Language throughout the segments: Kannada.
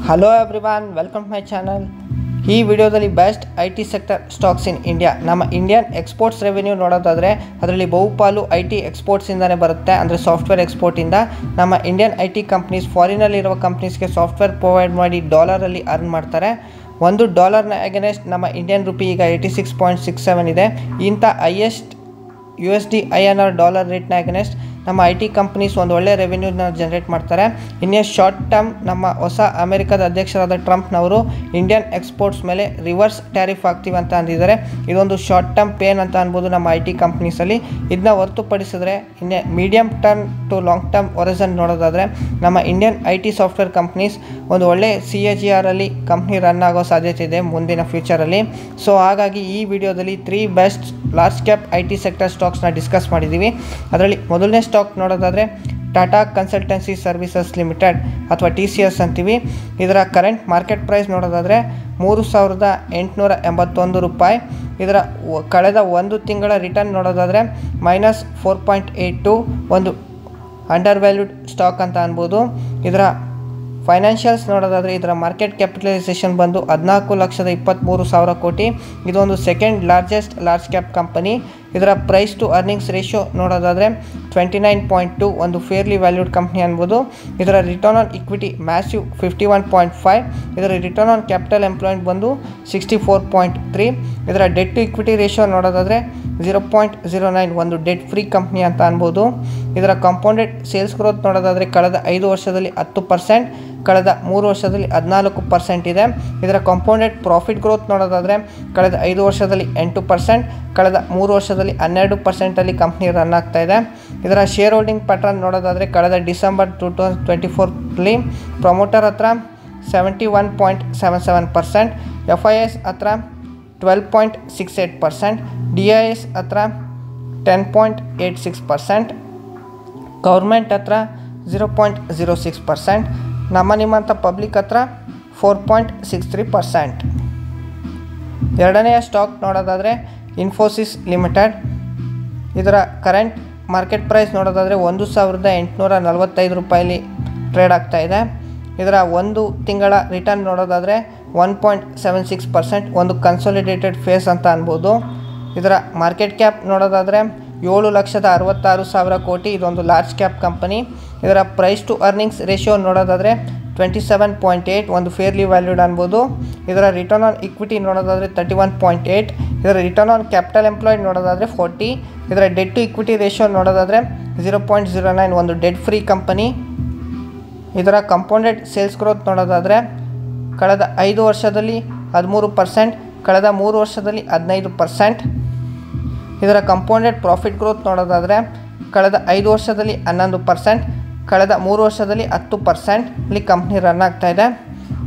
Hello everyone, welcome to my channel. ಈ ವಿಡಿಯೋದಲ್ಲಿ best IT sector stocks in India. ನಮ್ಮ ಇಂಡಿಯನ್ ಎಕ್ಸ್ಪೋರ್ಟ್ಸ್ ರೆವೆನ್ಯೂ ನೋಡೋದಾದರೆ ಅದರಲ್ಲಿ ಬಹುಪಾಲು IT ಎಕ್ಸ್ಪೋರ್ಟ್ಸಿಂದನೇ ಬರುತ್ತೆ, ಅಂದರೆ ಸಾಫ್ಟ್ವೇರ್ ಎಕ್ಸ್ಪೋರ್ಟಿಂದ. ನಮ್ಮ ಇಂಡಿಯನ್ IT ಕಂಪ್ನೀಸ್ ಫಾರಿನಲ್ಲಿರುವ ಕಂಪ್ನೀಸ್ಗೆ ಸಾಫ್ಟ್ವೇರ್ ಪ್ರೊವೈಡ್ ಮಾಡಿ ಡಾಲರಲ್ಲಿ ಅರ್ನ್ ಮಾಡ್ತಾರೆ. $1 ಅಗೇನೆಸ್ಟ್ ನಮ್ಮ ಇಂಡಿಯನ್ ರುಪಿ ಈಗ 86.67 ಇದೆ. ಇಂಥ ಹೈಯೆಸ್ಟ್ USD INR ಡಾಲರ್ ರೇಟ್ನ ಅಗೇನೆಸ್ಟ್ ನಮ್ಮ IT ಕಂಪ್ನೀಸ್ ಒಂದು ಒಳ್ಳೆಯ ರೆವೆನ್ಯೂನ ಜನರೇಟ್ ಮಾಡ್ತಾರೆ. ಇನ್ನೇ ಶಾರ್ಟ್ ಟರ್ಮ್ ನಮ್ಮ ಹೊಸ ಅಮೆರಿಕದ ಅಧ್ಯಕ್ಷರಾದ ಟ್ರಂಪ್ನವರು ಇಂಡಿಯನ್ ಎಕ್ಸ್ಪೋರ್ಟ್ಸ್ ಮೇಲೆ ರಿವರ್ಸ್ ಟ್ಯಾರಿಫ್ ಆಗ್ತೀವಿ ಅಂತ ಅಂದಿದ್ದಾರೆ. ಇದೊಂದು ಶಾರ್ಟ್ ಟರ್ಮ್ ಪೇನ್ ಅಂತ ಅನ್ಬೋದು ನಮ್ಮ IT ಕಂಪ್ನೀಸಲ್ಲಿ. ಇದನ್ನ ಹೊರತುಪಡಿಸಿದ್ರೆ ಇನ್ನೇ medium term to long term horizon ನೋಡೋದಾದರೆ ನಮ್ಮ ಇಂಡಿಯನ್ IT ಸಾಫ್ಟ್ವೇರ್ ಕಂಪ್ನೀಸ್ ಒಂದು ಒಳ್ಳೆ CAGR ಅಲ್ಲಿ ಕಂಪ್ನಿ ರನ್ ಆಗೋ ಸಾಧ್ಯತೆ ಇದೆ ಮುಂದಿನ ಫ್ಯೂಚರಲ್ಲಿ. ಸೊ ಹಾಗಾಗಿ ಈ ವಿಡಿಯೋದಲ್ಲಿ 3 best large cap IT sector ಸ್ಟಾಕ್ಸ್ನ ಡಿಸ್ಕಸ್ ಮಾಡಿದ್ದೀವಿ. ಅದರಲ್ಲಿ ಮೊದಲನೇ ಸ್ಟಾಕ್ ನೋಡೋದಾದರೆ ಟಾಟಾ ಕನ್ಸಲ್ಟೆನ್ಸಿ ಸರ್ವಿಸಸ್ ಲಿಮಿಟೆಡ್ ಅಥವಾ TCS ಅಂತೀವಿ. ಇದರ ಕರೆಂಟ್ ಮಾರ್ಕೆಟ್ ಪ್ರೈಸ್ ನೋಡೋದಾದರೆ $3,881. ಇದರ ಕಳೆದ ಒಂದು ತಿಂಗಳ ರಿಟರ್ನ್ ನೋಡೋದಾದರೆ -4.82, ಒಂದು ಅಂಡರ್ ವ್ಯಾಲ್ಯೂಡ್ ಸ್ಟಾಕ್ ಅಂತ ಅನ್ಬೋದು. ಇದರ ಫೈನಾನ್ಷಿಯಲ್ಸ್ ನೋಡೋದಾದರೆ ಇದರ ಮಾರ್ಕೆಟ್ ಕ್ಯಾಪಿಟಲೈಸೇಷನ್ ಬಂದು 14,23,000 ಕೋಟಿ. ಇದೊಂದು second largest large cap company. ಇದರ ಪ್ರೈಸ್ ಟು ಅರ್ನಿಂಗ್ಸ್ ರೇಷಿಯೋ ನೋಡೋದಾದರೆ 29.2, ಒಂದು ಫೇರ್ಲಿ ವ್ಯಾಲ್ಯೂಡ್ ಕಂಪ್ನಿ ಅನ್ಬೋದು. ಇದರ ರಿಟರ್ನ್ ಆನ್ ಇಕ್ವಿಟಿ ಮ್ಯಾಸಿವ್ 51.5. ಇದರ ರಿಟರ್ನ್ ಆನ್ ಕ್ಯಾಪಿಟಲ್ ಎಂಪ್ಲಾಯ್ಡ್ ಬಂದು 64.3. ಇದರ ಡೆಟ್ ಟು ಇಕ್ವಿಟಿ ರೇಷಿಯೋ ನೋಡೋದಾದರೆ 0.09, ಒಂದು ಡೆಟ್ ಫ್ರೀ ಕಂಪ್ನಿ ಅಂತ ಅನ್ಬೋದು. ಇದರ ಕಾಂಪೌಂಡೆಡ್ ಸೇಲ್ಸ್ ಗ್ರೋತ್ ನೋಡೋದಾದರೆ ಕಳೆದ 5 ವರ್ಷದಲ್ಲಿ 10%, ಕಳೆದ 3 ವರ್ಷದಲ್ಲಿ 14% ಇದೆ. ಇದರ ಕಾಂಪೌಂಡೆಡ್ ಪ್ರಾಫಿಟ್ ಗ್ರೋತ್ ನೋಡೋದಾದರೆ ಕಳೆದ 5 ವರ್ಷದಲ್ಲಿ 8%, ಕಳೆದ 3 ವರ್ಷದಲ್ಲಿ 12% ಕಂಪ್ನಿ ರನ್ ಆಗ್ತಾ ಇದೆ. ಇದರ ಶೇರ್ ಹೋಲ್ಡಿಂಗ್ ಪ್ಯಾಟ್ರನ್ ನೋಡೋದಾದರೆ ಕಳೆದ ಡಿಸೆಂಬರ್ 2024 ಪ್ರಮೋಟರ್ ಹತ್ರ 71.77%, FIS ಹತ್ರ 12.68%, DIS ಹತ್ರ 10.86%, ಗೌರ್ಮೆಂಟ್ ಹತ್ರ 0.06%, ನಿಮ್ಮಂಥ ಪಬ್ಲಿಕ್ ಹತ್ರ 4.63%. ಎರಡನೆಯ ಸ್ಟಾಕ್ ನೋಡೋದಾದರೆ ಇನ್ಫೋಸಿಸ್ ಲಿಮಿಟೆಡ್. ಇದರ ಕರೆಂಟ್ ಮಾರ್ಕೆಟ್ ಪ್ರೈಸ್ ನೋಡೋದಾದರೆ $1,845 ಟ್ರೇಡ್ ಆಗ್ತಾ ಇದೆ. ಇದರ ಒಂದು ತಿಂಗಳ ರಿಟರ್ನ್ ನೋಡೋದಾದರೆ 1.76%, ಒಂದು ಕನ್ಸಾಲಿಡೇಟೆಡ್ ಫೇಸ್ ಅಂತ ಅನ್ಬೋದು. ಇದರ ಮಾರ್ಕೆಟ್ ಕ್ಯಾಪ್ ನೋಡೋದಾದರೆ 7,66,000 ಕೋಟಿ. ಇದೊಂದು ಲಾರ್ಜ್ ಕ್ಯಾಪ್ ಕಂಪನಿ. ಇದರ ಪ್ರೈಸ್ ಟು ಅರ್ನಿಂಗ್ಸ್ ರೇಷಿಯೋ ನೋಡೋದಾದರೆ 27.8, ಒಂದು ಫೇರ್ಲಿ ವ್ಯಾಲ್ಯೂಡ್ ಅನ್ಬೋದು. ಇದರ ರಿಟರ್ನ್ ಆನ್ ಇಕ್ವಿಟಿ ನೋಡೋದಾದರೆ 31.8. ಇದರ ರಿಟರ್ನ್ ಆನ್ ಕ್ಯಾಪಿಟಲ್ ಎಂಪ್ಲಾಯ್ಡ್ ನೋಡೋದಾದರೆ 40. ಇದರ ಡೆಟ್ ಟು ಇಕ್ವಿಟಿ ರೇಷಿಯೋ ನೋಡೋದಾದರೆ 0.09, ಒಂದು ಡೆಟ್ ಫ್ರೀ ಕಂಪನಿ. ಇದರ ಕಾಂಪೌಂಡೆಡ್ ಸೇಲ್ಸ್ ಗ್ರೋತ್ ನೋಡೋದಾದರೆ ಕಳೆದ 5 ವರ್ಷದಲ್ಲಿ 13%, ಕಳೆದ 3 ವರ್ಷದಲ್ಲಿ 15%. ಇದರ ಕಾಂಪೌಂಡೆಡ್ ಪ್ರಾಫಿಟ್ ಗ್ರೋತ್ ನೋಡೋದಾದರೆ ಕಳೆದ 5 ವರ್ಷದಲ್ಲಿ 11%, ಕಳೆದ 3 ವರ್ಷದಲ್ಲಿ 10% ಇಲ್ಲಿ ಕಂಪ್ನಿ ರನ್ ಆಗ್ತಾ ಇದೆ.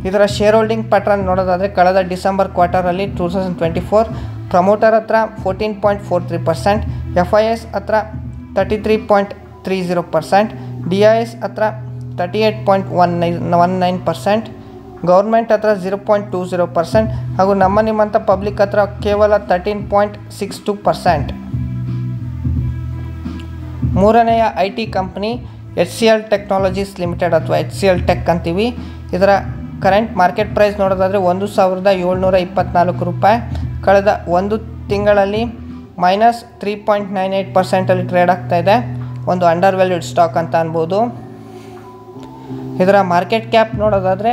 ಇದರ ಶೇರ್ ಹೋಲ್ಡಿಂಗ್ ಪ್ಯಾಟ್ರನ್ ನೋಡೋದಾದರೆ ಕಳೆದ ಡಿಸೆಂಬರ್ ಕ್ವಾರ್ಟರಲ್ಲಿ 2024 ಪ್ರಮೋಟರ್ ಹತ್ರ 14.43%, FIS ಹತ್ರ 33.30%, DIS ಹತ್ರ 38.19%, ಗೌರ್ಮೆಂಟ್ ಹತ್ರ 0.20% ಹಾಗೂ ನಿಮ್ಮಂಥ ಪಬ್ಲಿಕ್ ಹತ್ರ ಕೇವಲ 13.62%. ಮೂರನೆಯ IT company HCL technologies limited ಅಥವಾ HCL ಟೆಕ್ ಅಂತೀವಿ. ಇದರ ಕರೆಂಟ್ ಮಾರ್ಕೆಟ್ ಪ್ರೈಸ್ ನೋಡೋದಾದರೆ $1,724. ಕಳೆದ ಒಂದು ತಿಂಗಳಲ್ಲಿ -3.98% ಟ್ರೇಡ್ ಆಗ್ತಾ ಇದೆ, ಒಂದು ಅಂಡರ್ ವ್ಯಾಲ್ಯೂಡ್ ಸ್ಟಾಕ್ ಅಂತ ಅನ್ಬೋದು. ಇದರ ಮಾರ್ಕೆಟ್ ಕ್ಯಾಪ್ ನೋಡೋದಾದರೆ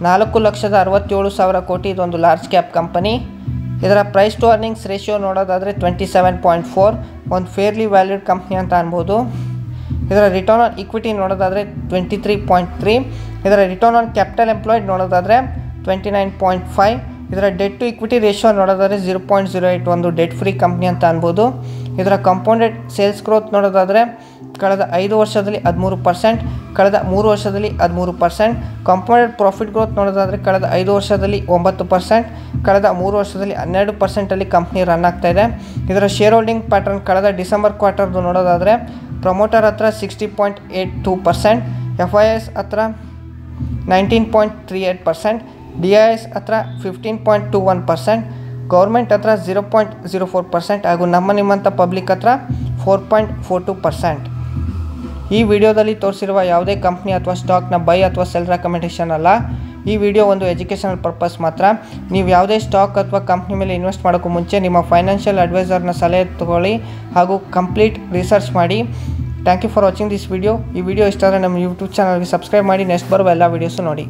4,67,000 ಕೋಟಿ. ಇದೊಂದು ಲಾರ್ಜ್ ಕ್ಯಾಪ್ ಕಂಪನಿ. ಇದರ ಪ್ರೈಸ್ ಟು ಅರ್ನಿಂಗ್ಸ್ ರೇಷಿಯೋ ನೋಡೋದಾದರೆ 27.4, ಒಂದು ಫೇರ್ಲಿ ವ್ಯಾಲ್ಯೂಡ್ ಕಂಪ್ನಿ ಅಂತ ಅನ್ಬೋದು. ಇದರ ರಿಟರ್ನ್ ಆನ್ ಇಕ್ವಿಟಿ ನೋಡೋದಾದರೆ 23.3. ಇದರ ರಿಟರ್ನ್ ಆನ್ ಕ್ಯಾಪಿಟಲ್ ಎಂಪ್ಲಾಯ್ಡ್ ನೋಡೋದಾದರೆ 29.5. ಇದರ ಡೆಟ್ ಟು ಇಕ್ವಿಟಿ ರೇಷಿಯೋ ನೋಡೋದಾದರೆ 0.08, ಒಂದು ಡೆಟ್ ಫ್ರೀ ಕಂಪ್ನಿ ಅಂತ ಅನ್ಬೋದು. ಇದರ ಕಾಂಪೌಂಡೆಡ್ ಸೇಲ್ಸ್ ಗ್ರೋತ್ ನೋಡೋದಾದರೆ ಕಳೆದ 5 ವರ್ಷದಲ್ಲಿ 13%, ಕಳೆದ 3 ವರ್ಷದಲ್ಲಿ 13%. ಕಾಂಪೌಂಡೆಡ್ ಪ್ರಾಫಿಟ್ ಗ್ರೋತ್ ನೋಡೋದಾದರೆ ಕಳೆದ 5 ವರ್ಷದಲ್ಲಿ 9%, ಕಳೆದ 3 ವರ್ಷದಲ್ಲಿ 12% ಕಂಪ್ನಿ ರನ್ ಆಗ್ತಾ ಇದೆ. ಇದರ ಶೇರ್ ಹೋಲ್ಡಿಂಗ್ ಪ್ಯಾಟ್ರನ್ ಕಳೆದ ಡಿಸೆಂಬರ್ ಕ್ವಾರ್ಟರ್ದು ನೋಡೋದಾದರೆ ಪ್ರಮೋಟರ್ ಹತ್ರ 60.82%, FIS ಹತ್ರ 19.38%, DIS ಹತ್ರ 15.21%, ಗೌರ್ಮೆಂಟ್ ಹತ್ರ 0.04% ಹಾಗೂ ನಿಮ್ಮಂಥ ಪಬ್ಲಿಕ್ ಹತ್ರ 4.42%. ಈ ವಿಡಿಯೋದಲ್ಲಿ ತೋರಿಸಿರುವ ಯಾವುದೇ ಕಂಪ್ನಿ ಅಥವಾ ಸ್ಟಾಕ್ನ ಬೈ ಅಥವಾ ಸೆಲ್ ರೆಕಮೆಂಡೇಷನ್ ಅಲ್ಲ. ಈ ವಿಡಿಯೋ ಒಂದು ಎಜುಕೇಷನಲ್ ಪರ್ಪಸ್ ಮಾತ್ರ. ನೀವು ಯಾವುದೇ ಸ್ಟಾಕ್ ಅಥವಾ ಕಂಪ್ನಿ ಮೇಲೆ ಇನ್ವೆಸ್ಟ್ ಮಾಡೋಕ್ಕೂ ಮುಂಚೆ ನಿಮ್ಮ ಫೈನಾನ್ಷಿಯಲ್ ಅಡ್ವೈಸರ್ನ ಸಲಹೆ ತಗೊಳ್ಳಿ ಹಾಗೂ ಕಂಪ್ಲೀಟ್ ರಿಸರ್ಚ್ ಮಾಡಿ. Thank you for watching this video. ಈ ವಿಡಿಯೋ ಇಷ್ಟ ಆದರೆ ನಮ್ಮ ಯೂಟ್ಯೂಬ್ ಚಾನಲ್ಗೆ ಸಬ್ಸ್ಕ್ರೈಬ್ ಮಾಡಿ. ನೆಕ್ಸ್ಟ್ ಬರುವ ಎಲ್ಲ ವೀಡಿಯೋಸು ನೋಡಿ.